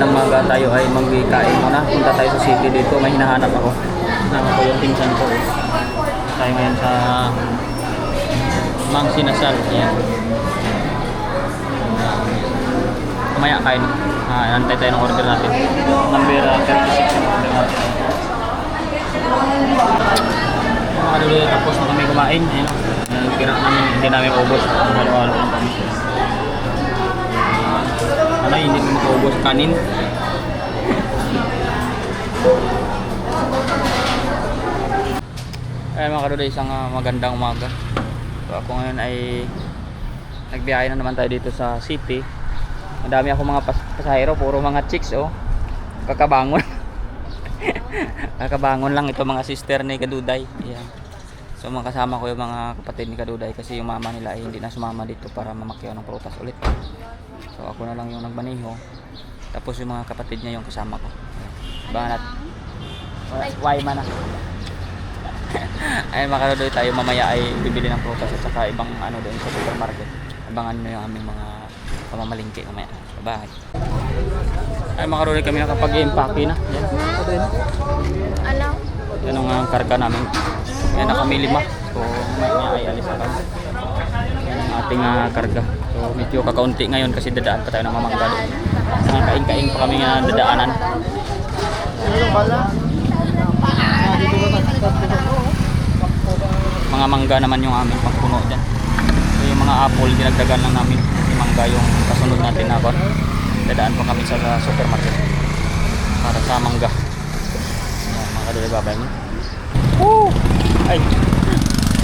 ng mga tayo ay magkain muna. Punta tayo sa city dito. May hinahanap ako. Nama ko yung pinsan ko. Tayo ngayon sa Mang Sinasal. Ayan. Kumaya kain. Antay tayo ng order natin. Number 36 yung order natin. Mga kaduloy, tapos na kami kumain. Ayan. Kira namin, hindi namin maubos. Halo-halo lang kami. Ano, hindi namin maubos kanin. Ayan mga kaduloy, isang magandang umaga. So ako ngayon ay nagbiyahe na naman tayo dito sa city. Madami ako mga pasahero, puro mga chicks oh. Kakabangon. Kakabangon lang ito mga sister ni Kaduday. Ayan. So mga kasama ko yung mga kapatid ni Kaduday kasi yung mama nila ay hindi na sumama dito para mamakyaw ng prutas ulit. So ako na lang yung nagmaneho. Tapos yung mga kapatid niya yung kasama ko. Banat. Why man na. Ay mga Kaduday, tayo mamaya ay bibili ng prutas at saka ibang ano doon sa supermarket. Abangan nyo yung aming mga pamamalingki mamaya sa bahay. Ay mga Kaduday, kami nakapag-impake na. Yan. Ano? Yan ang karga namin. Yan na kami 5. So mamaya ay alis na kami. Yan ang ating karga. So medyo kakaunti ngayon kasi dadaan pa tayo ng mamangga doon. Kain-kain pa kami nga dadaanan. Mga mangga naman yung aming pangpuno dyan. So yung mga apple dinagdagan lang namin. Yung mangga yung kasunod natin na kon. Dadaan pa kami sa supermarket para sa mangga. Ayan, mga Kaduloy, babay mo. Woo! Ay!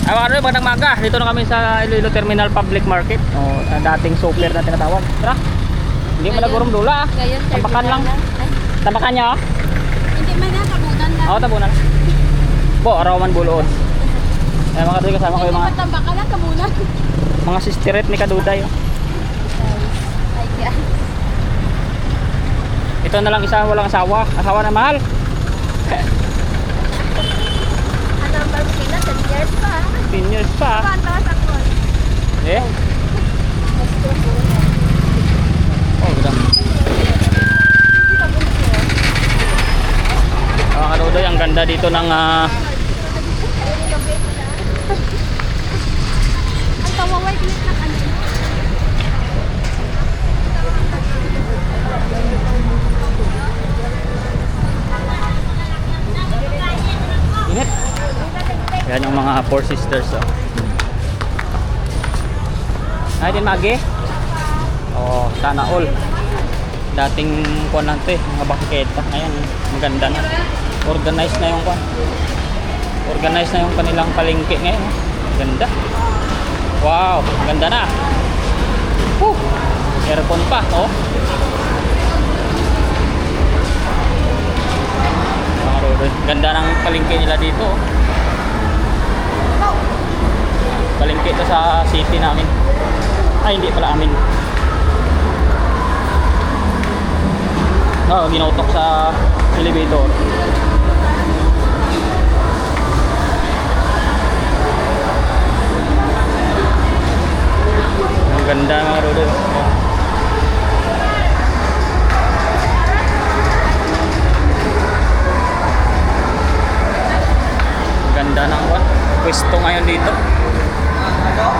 Ay mga Kaduloy, magandang maga. Dito na kami sa Iloilo Terminal Public Market. O, sa dating super na tinatawag. Tara! Hindi mo nagurong dula ah. Tabakan lang. Tabakan niya ah. Hindi man na, tabunan lang. Oo, tabunan. Po, arawan buloon. Ayan mga Kaduloy, kasama ko yung mga Hindi tambakan lang, tabunan. mga sistiret ni Kaduday. Oh. Ay, kaya. Ito na lang isa walang asawa. Asawa na mahal. Ano ang barbo sila? 10 years pa. 10 years pa. Paano sa kon? Eh? Oh, ganda. Mga Kaduday, ang ganda dito ng Ang tawaway kilit na kanina. init. Yan yung mga Four Sisters. Oh. Ay din magi. Oh, sana all. Dating kuan lang 'to eh, mga bangketa. Ayan, maganda na. Organized na yung kuan. Organized na yung kanilang palengke ngayon. Oh. Ganda. Wow, ganda na. Woo! Aircon pa, oh. Ganda ng palengke nila dito. Oh. Palengke ito sa city namin. Ay, hindi pala amin. Oh, ginutok sa elevator. Ang ganda mga Rodo. Ganda ng pwesto ngayon dito. Ganda oh.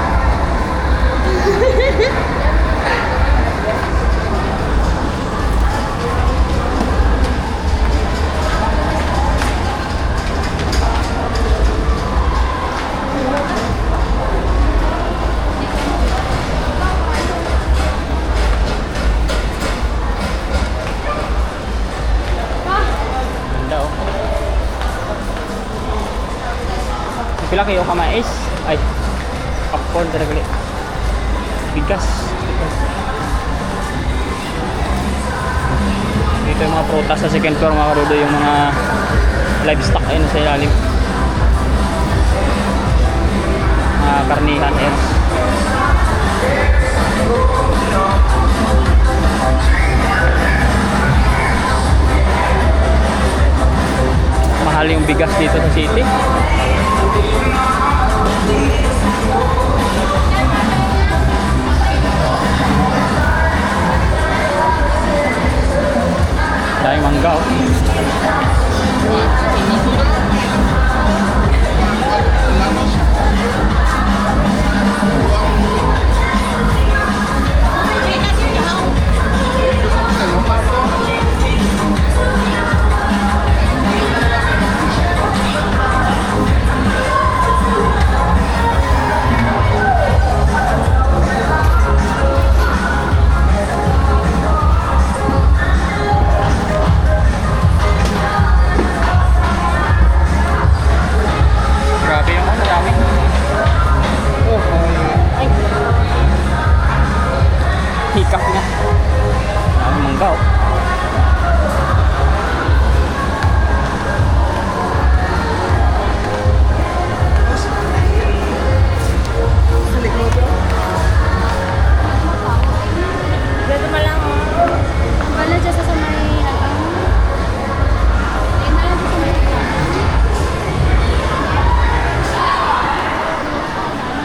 Pila kayo kamais? Ay, popcorn talaga ulit. Bigas. Dito yung mga prutas sa second floor mga Kaduday, yung mga livestock ayun sa ilalim. Mga karnihan ayun. Mahal yung bigas dito sa city. Daming mangga oh. Grabe yung ano, dami. Oh, ay. Hikap na. Dami mangga oh. Dito pa lang oh. Wala dyan sa may nakang. Ayun na lang dito sa may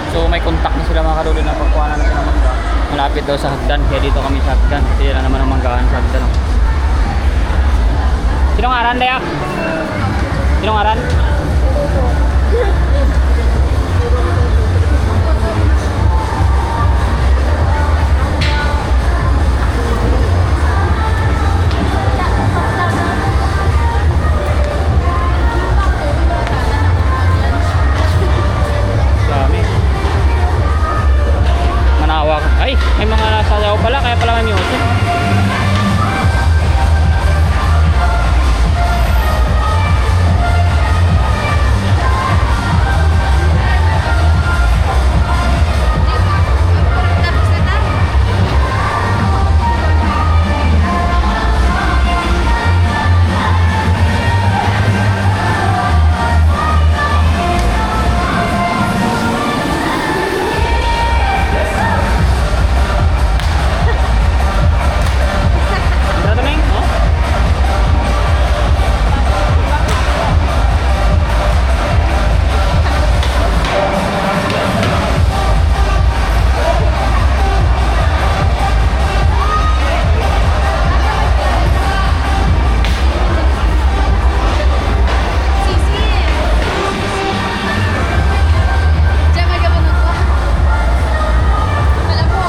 So may contact na sila mga kaluli na pagkuha na sila ng mangga. Malapit daw sa hagdan, kaya dito kami sa hagdan. Kasi yan naman ang manggahan sa hagdan. Oh. Sinong aran, Dayak? Sinong aran? Dami. Manawa ka. Ay, may mga sasayaw pala, kaya pala may music. tapos na tayo. Tara Tumeng, oh. Sisi. Diyan magkabunod ko. Wala po.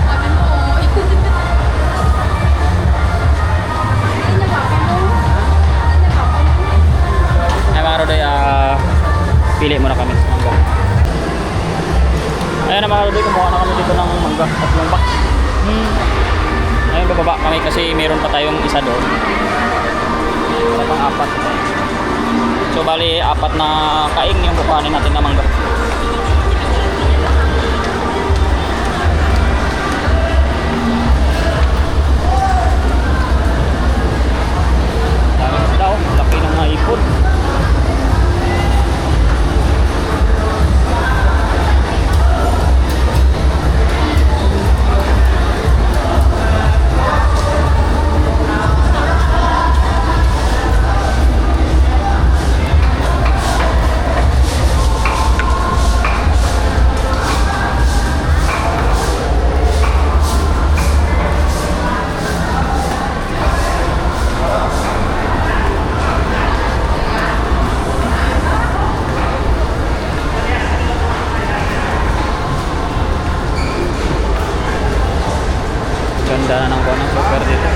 Sabi mo. Ay, napapalo. Ay mga Roday, pili muna kami sa mangga. Ayan na mga Roday, kumuha na kami dito ng mangga. Tatlong box. Ayun, bababa kami kasi meron pa tayong isa doon. Wala pang apat. So bali, apat na kaing yung kukuhanin natin na mangga. Dami sila oh, laki ng mga ipon. Ganda na ng kuha ng super dito.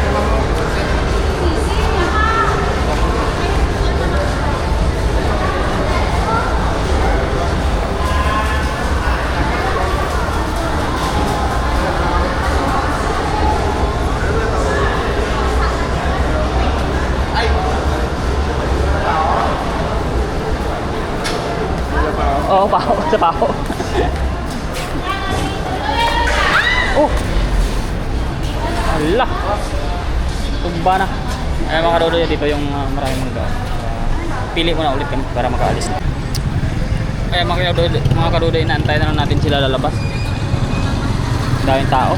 Oo, pao. Sa pao. Oh! Ala! Tumba na. Ay mga kadudoy, dito yung maraming mangga. Pili muna ulit kami para makaalis na. Kaya mga kadudoy, inaantay na lang natin sila lalabas. Daming tao.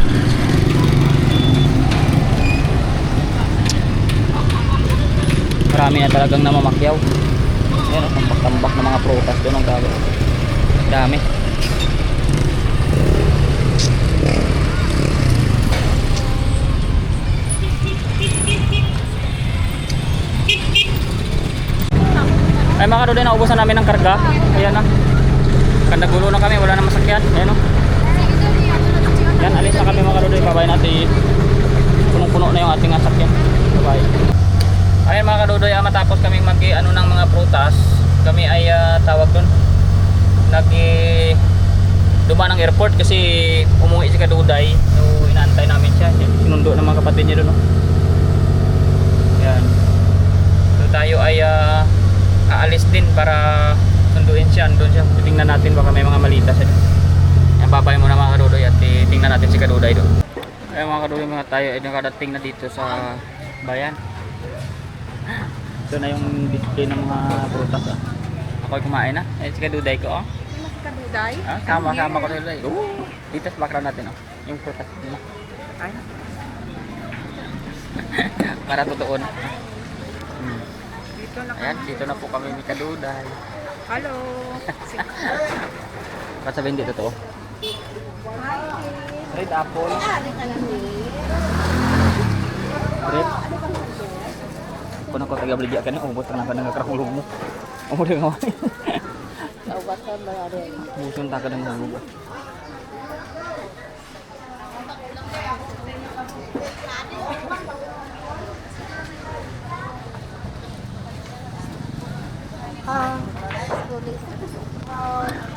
Marami na talagang namamakyaw. Ayan, tambak-tambak na mga prutas doon ang gabi. Dami. mga kaduday, naubusan namin ng karga. Ayan na. Kandagulo na kami, wala na masakyan. Ayan o. Yan, alis na kami mga kaduday. Babay natin. Punong-puno na yung ating sasakyan. Babay. Ayan mga kaduday, matapos kami ano ng mga prutas, kami ay tawag doon. Dumaan ng airport kasi umuwi si Kaduday. So inaantay namin siya. Sinundo ng mga kapatid niya doon. No? Yan. So tayo ay aalis din para sunduin siya. Andun siya. Tingnan natin baka may mga malita siya. Yan, babay muna mga Kaduday at tingnan natin si Kaduday doon. Ayan mga Kaduday, mga tayo ay nakadating na dito sa bayan. Ito na yung display ng mga prutas. Ako'y kumain na. Ayan si Kaduday ko. Oh. Kaduday? Sama ko rin. Dito sa background natin. Oh. Yung prutas nila. Ay. Para totoo na. Dito na Ayan, dito na po kami ni Kaduday. Hello. Ba't sabihin dito to? Red apple. Red. Kung ako taga-bligya ka na, ubot na ka ng kakulog mo. Ubot na nga. Naubatan ba rin? Busun ta ka ng hulog.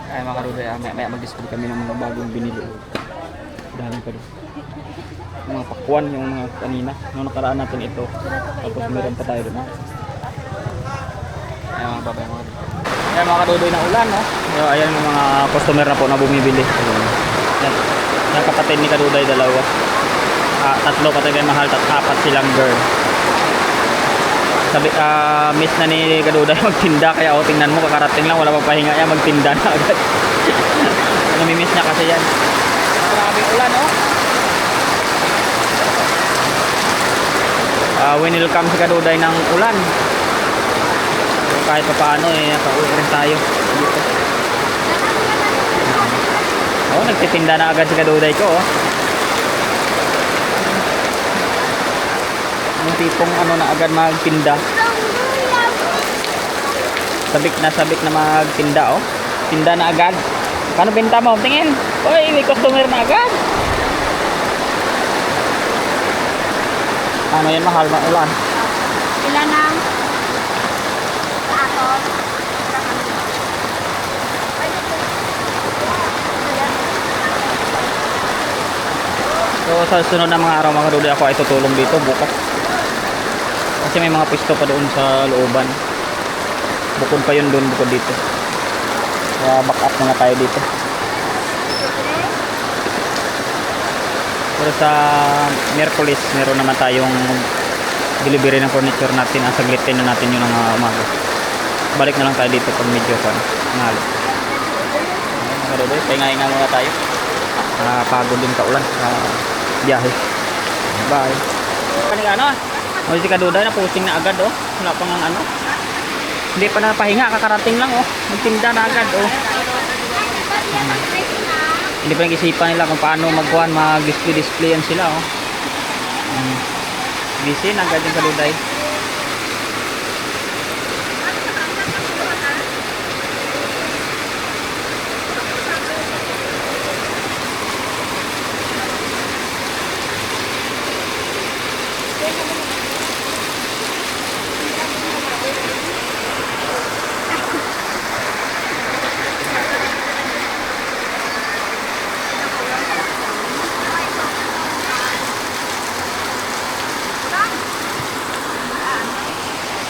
Ay mga kaduday, maya mag-display kami ng mga bagong binili. Dami pa doon. Yung mga pakwan, yung mga kanina. Nung nakaraan natin ito. Tapos meron pa tayo doon. Ay mga babay mga kaduday. Ay mga kaduday na ulan, no? So, ayan yung mga customer na po na bumibili. Yan. Yung kapatid ni Kaduday, dalawa. Tatlo kapatid mahal, apat silang girl. Sabi, miss na ni Kaduday magtinda, kaya tingnan mo, kakarating lang, wala pang pahinga yan, magtinda na agad. Namimiss niya kasi yan. Maraming ulan, no? Winelcome si Kaduday ng ulan. So, kahit pa paano, nakauwi rin tayo dito. Nagtitinda na agad si Kaduday ko, oh. Yung tipong na agad magtinda. Sabik na magtinda, oh. Tinda na agad. Paano benta mo? Tingin. Uy, may customer na agad. Ano yan, mahal na ulan? Ilan ang atos? So sa sunod na mga araw mga kaduday, ako ay tutulong dito bukas. Kasi may mga pwesto pa doon sa looban. Bukod pa yun doon, bukod dito. Kaya back up muna tayo dito. Pero sa Miyerkules, meron naman tayong delivery ng furniture natin. Saglitin na natin yun ng umaga. Balik na lang tayo dito pag medyo nalo. Mga kaduday, pahingahin nga muna tayo. Pagod din kaulan sa biyahe. Bye. Kanina o si Kaduday na posting na agad, oh. Wala pang hindi pa napahinga, kakarating lang, oh. Magtinda na agad, oh. Hindi pa nag-isipan nila kung paano mag-display-displayan sila, oh. Busy na agad yung Kaduday.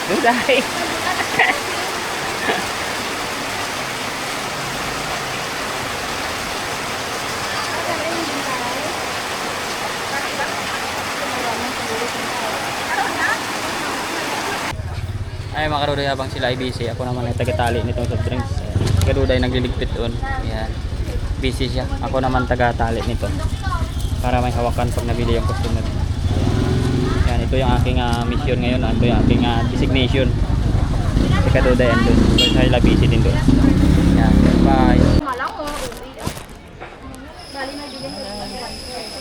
Kaduday. Ay mga kaduday, habang sila ay busy, ako naman ay tagatali nitong soft drinks. Si Kaduday nagliligpit doon. Ayan. Busy siya. Ako naman tagatali nito. Para may hawakan pag nabili yung customer. Yan, ito yung aking mission ngayon. Ito yung aking designation. Si Kaduday andun. So sila busy din doon. Yan. Bye.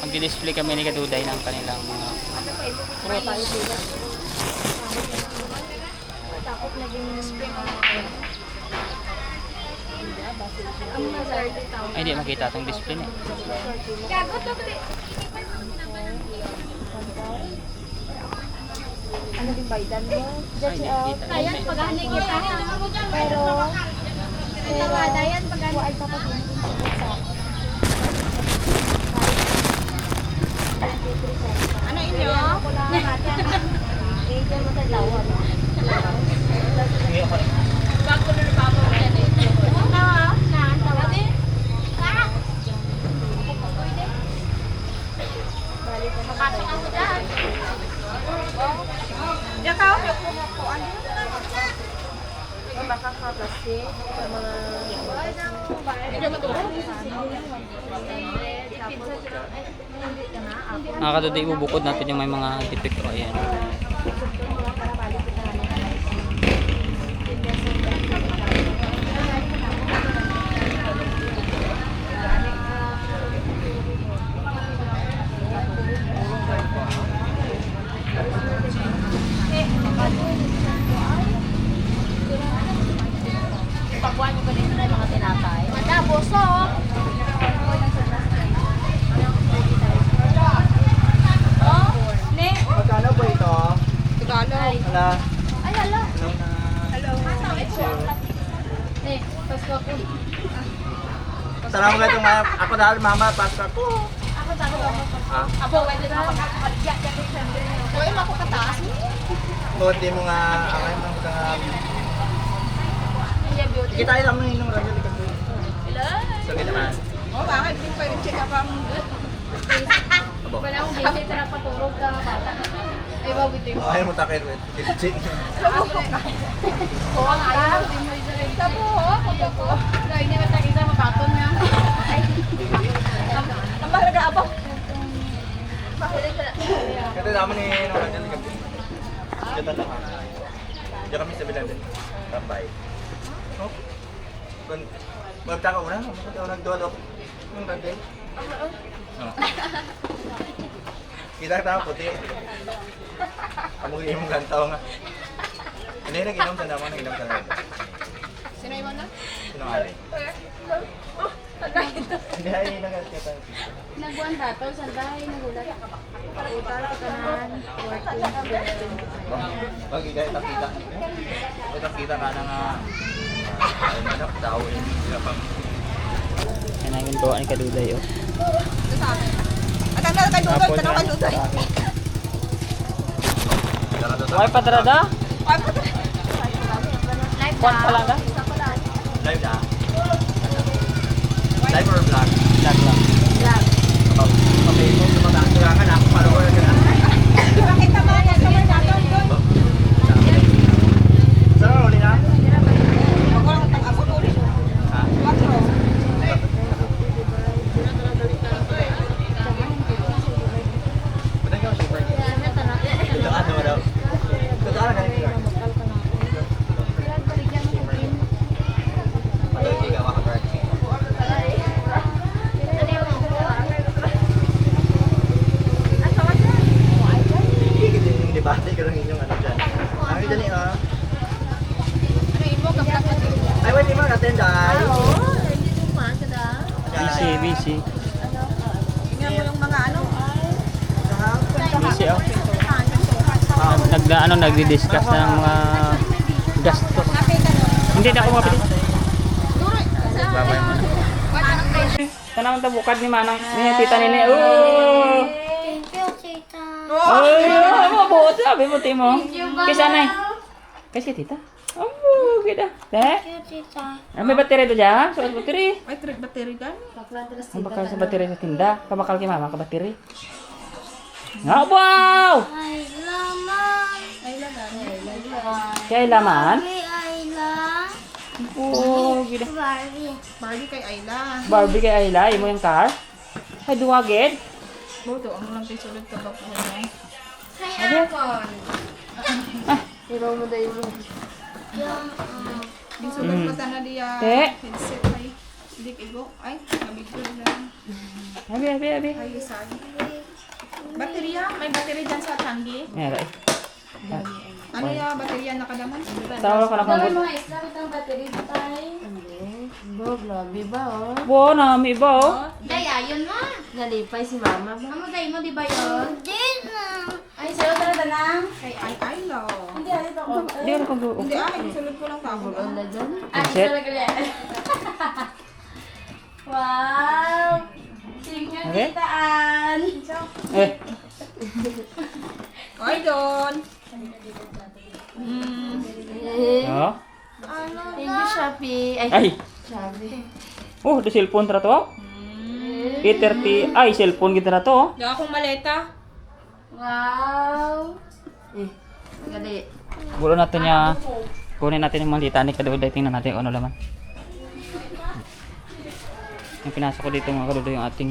Mag-display kami ni Kaduday ng kanilang mga naging spring on ang mga 30,000. Ay, hindi makita itong display eh. Gago to, ano din baydan mo? Ay, hindi kita. Ayan, paghani kita. Pero dayan paghani. Ay, papatin sa ano inyo? Eh, dyan mo sa lawa. Bago na bago na yan eh. Tawa? Naan, tawa? Makasok ako dyan. Diyan ka, huwag po po. Ano yung makakabasi sa mga... Diyan mo ito? Mga kaduday, ibubukod natin yung may mga defect. O, ayan. Pagkuhan mo ba dito na yung mga tinapay? Manda, busok! Oh, ne? Magkano po ito? Tagalog. Hala. Ay, hello. Hello na. Ne, pasko ko. Salamat ka itong ako dahil mama, pasok ako. Ako tago ako. Ha? Abo, pwede na makakaligya. Uy, makukataas mo. Buti mo nga, ako yung mga nga. Iya, beauty. Kita tayo naman yung radyo dito. Hello. Sabi naman. Oh, bakit? Hindi pwede check up ang Abo. wala akong busy, pinapatulog ka bata. Ay, bawitin mo. Ayaw mo takir. Kitching. Oo, ayaw. Sabo, kuya ko. Dahil niya matakita, mapaton niya. Ay, ang mahalaga, abo. Kaya naman ni radyo dito. Dito lang ha. Diyan kami sa Biladen. Tambay. Oh. Kung magta ka una, magta ka nagdodok. Yung radyo. Oh. Kita tayo puti. Amuhin mong gantaw nga. Hindi nag-inom sa naman, nag-inom sa naman. Sino yung na? Sino ali? Hindi ay nag-kita. Nagbuwan dato, sanday, nagulat. Utal, katanan, 14, Pag ikay takita. Ito takita ka na nga. Ay manak tao eh. Sila pang. Yan ang yung tuwa ni kaduday. Oh. At ang nalakay Tapos yan. Ay, padrada? Kwan pa lang ka? Live na. Live or vlog? Vlog lang. Kapag mo sa mga ka na, follower ka na. Bakit naman yan? Naman natin doon. Saan ang uli na? Ako lang ang ako ulit. Ha? 4. Ba't ikaw super? Ito ano daw? Ito ano ganito? Ito hindi ka makapag. Hindi yung debate ka lang inyong ano dyan. Ay, dali ah. Ay, wait, di mo natin dahil. Busy, busy. Tingnan mo yung mga ano. Busy oh. Nagdi-discuss na ng mga gastos. Hindi na ako mapili. Babay mo na. Tanang tabukad ni Manang. Ni tita nini. Oh! Thank you, tita. Ay, mabuot sabi mo timo. Kisa nay. Kasi tita. Oh, kita. Deh. Thank you, tita. May battery to dyan? Sukat battery. Ay, trip battery ka? Ang bakal sa battery sa tinda. Kabakal kay mama ka battery. Ah, wow! Ay, laman. Ay, laman. Kaya laman. Ayla. Oh, gida. Barbie. Barbie kay Ayla. Barbie kay Ayla, imo yung car. Ay, duwagid. Boto, ang lang tayo sulod ka ba po niya? Hay, Apon. Ibaw mo dayo mo. Yung, Yung sulod mata na diya. Te. Headset ay. Hindi igo. Ay, nabigyo na. Abi. Ay, isagi. Baterya? May battery dyan sa tanggi. Meron. Ano yung baterya nakalaman? Tawa ka lang Dami kung mga isla, itang battery ba tayo? Grabe ba, oh? wow, nami ba oh? Daya, yun mo. Nalipay si mama ba? Amo tayo mo, di ba yun? Hindi na. Ay, sa'yo talaga lang. Kay ay lo. Hindi, ano ito ko. Hindi ko kung Hindi sulod ko lang tawag. Ano na dyan? Ah, isa Set. talaga yan. Wow! Senior Okay. titaan. Eh, Oy, Don. oh. Thank you, Shopee. Ay, Ay, Shopee. oh, di cellphone tara to. Oh. E30, ay, cellphone kita na to. Oh. Di akong maleta. Wow! Gali. Gulo natin niya. Kunin natin yung malita ni Kaduday. Tingnan natin kung ano laman. Yung pinasok ko dito mga Kaduday yung ating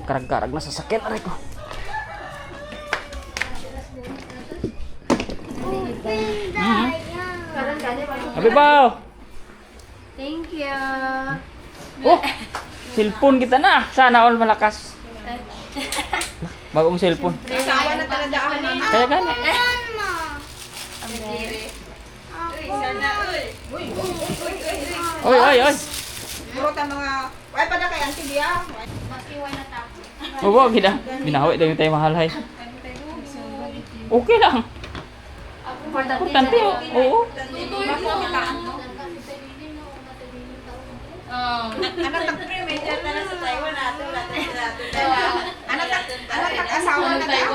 karag-karag na sasakyan. Aray ko. Parang gani pa. Abibaw! Thank you! Oh! Cellphone kita na! Sana all malakas. Bagong cellphone. Asawa na talaga ako na. Kaya gani. Oy, oy, oy! Puro ta mga... Ay, pada kay Auntie Dia. Masiway na tapo. Oo, gina. Binawi daw yung tayo mahalhay. Okay lang. Importante, oo. Anak tak pre-major na sa Taiwan nato. Anak tak asawa na tayo.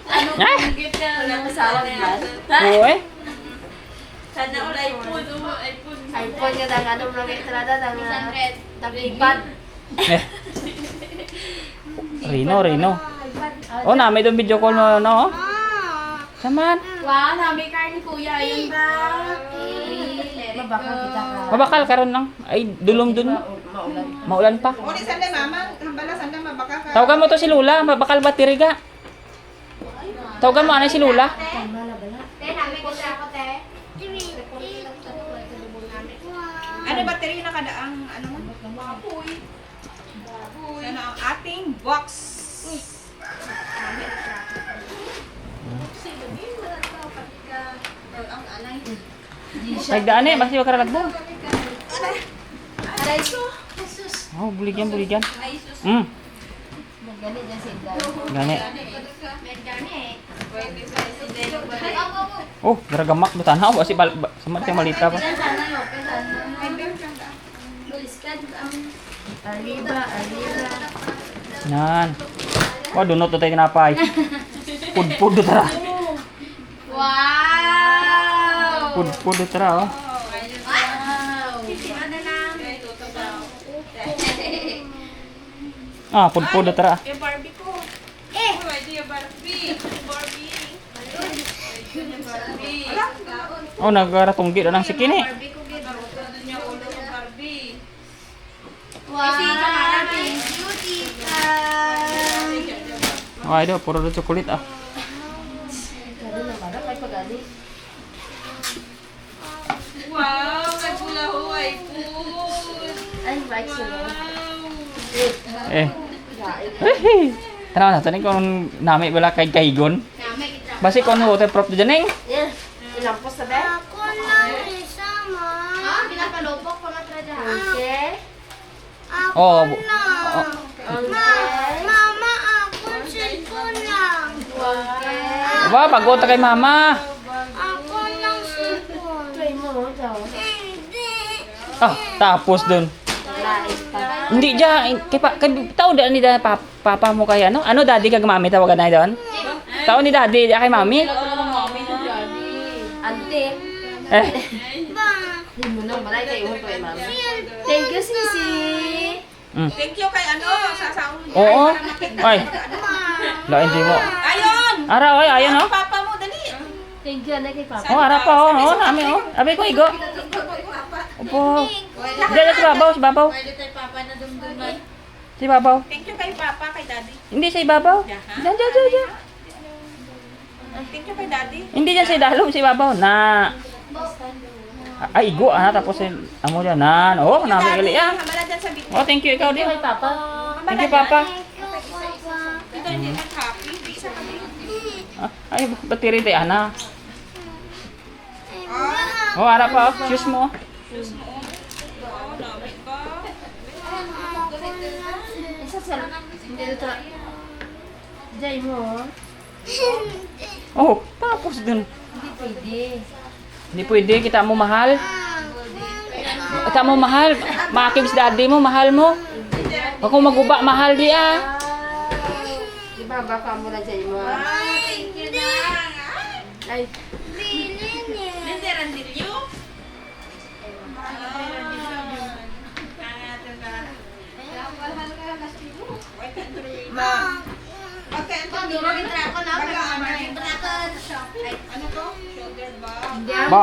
Ano Ah! kung gift ka na Masawa ba? Oo eh. Sana all iPhone. iPhone. iPhone ka dang ano mga entrada dang 600. tagipad. Eh. Rino. Oh, na may doon video call mo, no? Saman. Wow, namin car ni Kuya. Ayun ba? Mabaka kita ka. Mabakal karon lang. Ay, dulong dun. Maulan. Maulan pa. O ni sanda mama, hambala sanda mabaka ka. Tawagan mo to si Lula, mabakal battery ka. Tawagan mo ano si Lula. Te, namin ko siya ako, te. Ano battery na kadaang ano? Baboy. Sana ang ating box. Nagdaan eh, basta yung karalagbo. Aray ko. Jesus. Oh, buligyan. Hmm, Gani dyan si Inday. gani. May gani eh. Oh, garagamak do tanaw basi sama tayo malita pa. Sana yun. Sana. Tulis ka. Arriba. Nan. Wa dunot do tayo tinapay. Pud do tara. Wow! Pud do tara oh. Wow! Ano na? Ah, pud do tara. Yung Barbie ko. Eh! Pwede yung Barbie. Barbie. Oh, nagaratunggi do nang sikini. Doon yung ulo ng Barbie. Wow! Thank you, tita! Oh, ito puro do chocolate ah. Gani na para kay pagani. Wow, nagula ho iPhone. Ay, bike sila. Eh. Tanaw na tani kung nami bala kay kaigon. Namin kita. Basi kon waterproof do janeng. Yeah. Ilampos na ba? Ah, pinapalupok pa nga trada. Okay. Oh. Mama, ako cellphone lang. Okay. Ba, bago ta kay mama. Ako lang cellphone. Try mo daw. Ah, tapos dun. Lais pa. Hindi dyan, kay tao da ni da papa mo kay ano? Ano daddy kag mami tawagan na doon? Tao ni daddy di kay mami? Ante. Eh, Hindi mo nang balay kay uhon ko kay mama. Thank you, Sisi. Thank you kay ano, sa asawa mo. oo. Ay, lain di mo. Ayun! Ara oy, ayan oh. Papa mo, dali. Thank you, anak kay Papa. Oh, ara pa oh, oh, nami oh. Abi ko igo. Opo. Diyan si babaw. Pwede tayo papa na dumduman. Si babaw. Thank you kay Papa, kay Daddy. Hindi si babaw. Diyan. Thank you kay Daddy. Hindi diyan si dalom si babaw na. Ay, igo ana tapos amo diyan nan. Oh, nami gali ah. Hambala dyan sa video. Oh, thank you ikaw di. Kay Papa. Thank you papa. Ito hindi nag-happy. Ay, battery tayo, ana. Oh, harap pa, oh. Shoes mo. Isa sa... Hindi ito. Jay mo. Oh, tapos dun. Hindi pwede. Hindi pwede, kita mo mahal. Kita mo mahal. Makakibs daddy mo, mahal mo. Ako maguba, mahal di ah. Ibaba ka muna Jay mo. Thank you na. Ay. Randiryo. Okay, ito ano to? Sugar bomb. Hindi Ba?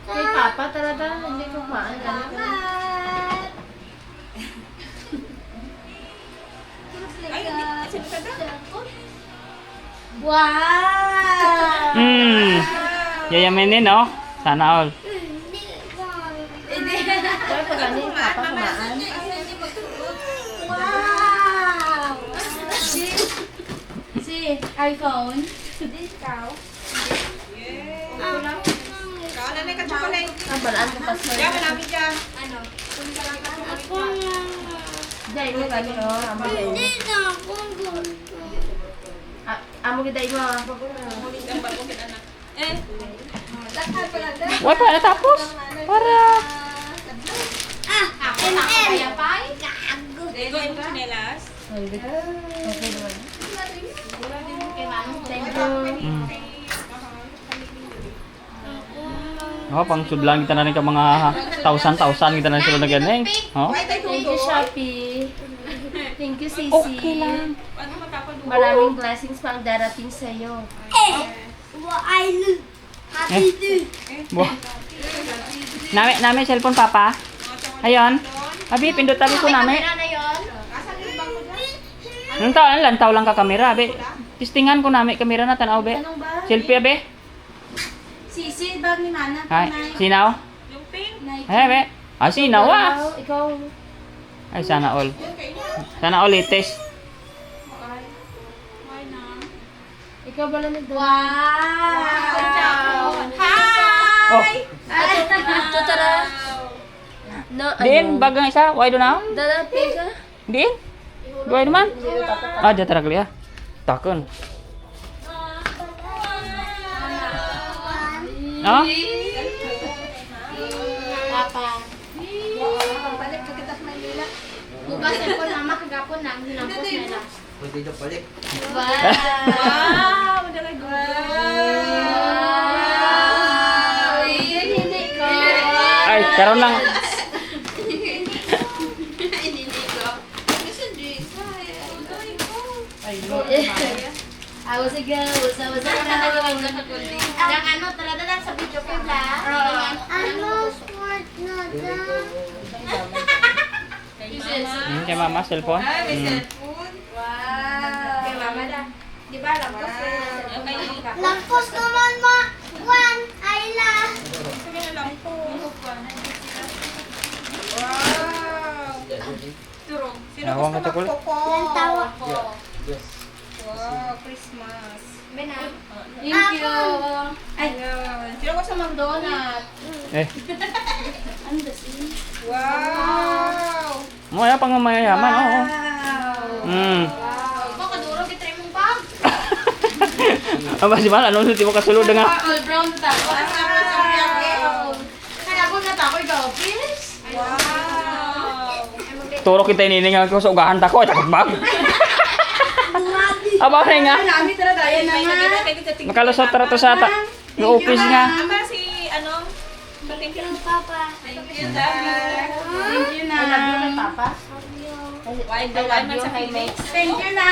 Kay Papa talaga, hindi ko maan. Ay, hindi. Sino ka na? Wow! Yayamanin, oh. Sana all. Kaya pag ano yung Papa kumaan. Wow! Si iPhone. Kaala na ka chocolate. Ang balaan ko pa sir. Diyan, malapit dyan. Jay mo kami o. Amo Jay mo. Amo kita mo. Ang bagong anak. Eh, Wala pa, natapos. Para. Lego yung chinelas. Okay naman. Thank you. Oh, pang sudlan kita na rin ka mga tausan kita na rin sila na ganun. Oh. Thank you, Shopee. Thank you, Sisi. Okay lang. Ano matapadulo? Maraming blessings pang darating sa'yo. Buah. Nami cellphone papa. Ayon. Abi pindot tabi ko nami. Lantaw lang ka kamera, be. Tistingan ko nami kamera na tanaw, be. Anong ba? Selfie, be. Sisi, bag ni Nana. Ay, sinaw. Yung pink. Ay, be. Ah, sinaw ah. Ikaw. Ay, sana all. Sana all latest. Ikaw ba lang nagdala? Wow! Oh, Tutara. No, din bagang isa. Why do now? Dala, pega. Din. Why naman? Ah, dia tarak liya. Takon. No? Papa. Balik ka kita sa Manila. Bukas po mama kagapon lang hinampos nila. Pwede na balik. Wow! Madala Hindi ko. Ay, karon lang. I was a girl, was a girl. Yang ano, talaga lang sa video ko ba? Ano, sport na Kay mama cellphone. Ay, may cellphone. Wow. Kay mama na. Di ba, lampos na Lampos naman ma. One, Ayla. Sige na lang po. Wow! Turong. Sino Nawang gusto ka chocolate? magpopo? Lantawa. Wow, Christmas. Thank you. Ayun. Sino gusto mag-donut? Eh, Wow! mo ya pang mayayaman, oo. Wow! Ikaw, kaduro, kitry mong bag. Aba si Mal, ano di mo kasulod nga? All brown ta. Wow! Kaya ako natakoy gawpis. Wow! Turo kita ininingan ko sa ugahan ta ko, takot bag. Aba rin nga. Nami talaga yan May naman. nagkita kayo sa tingin. Makalusot tara to sa ata. Yung office nga. Aba si ano? Thank you. Papa. Thank you, Dad. Thank you na. I love you kay Papa. Why I love you kay Max. Thank you na.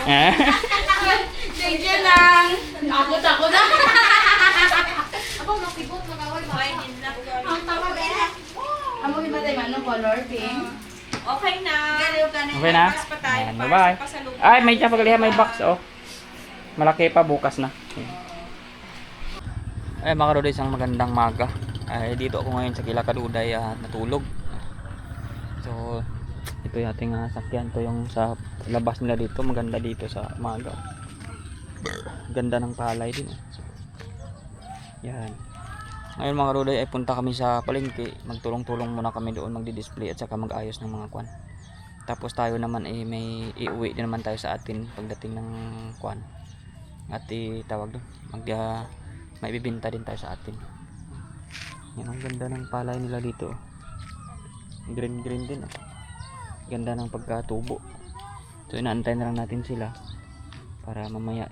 Eh. Thank you lang. Ako na. Ako makibot, magaway ba? Ang tawa ba? Amo ba tayo manong color pink? Okay na. Okay na? Pass pa tayo. Ayan, bye-bye. Ay, may tiyan pagkalihan, may box, oh. Malaki pa, bukas na. Ay, mga kadod, isang magandang maga. Ay, dito ako ngayon sa Kilakaduday, natulog. So ito yung ating sakyan. Ito yung sa labas nila dito. Maganda dito sa umaga. Ganda ng palay din. Yan. Ngayon mga Ruday ay punta kami sa palengke. Magtulong-tulong muna kami doon, magdi-display at saka mag-ayos ng mga kwan. Tapos tayo naman ay may iuwi din naman tayo sa atin pagdating ng kwan. At tawag doon, may bibinta din tayo sa atin. Yan ang ganda ng palay nila dito. Green din. Ganda ng pagkatubo. So inaantay na lang natin sila para mamaya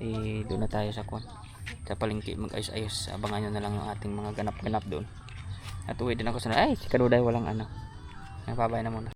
doon na tayo sa kwan. Sa palengke mag-ayos-ayos. Abangan nyo na lang yung ating mga ganap-ganap doon. At uwi din ako sa si Karuday walang ano. Napabay na muna.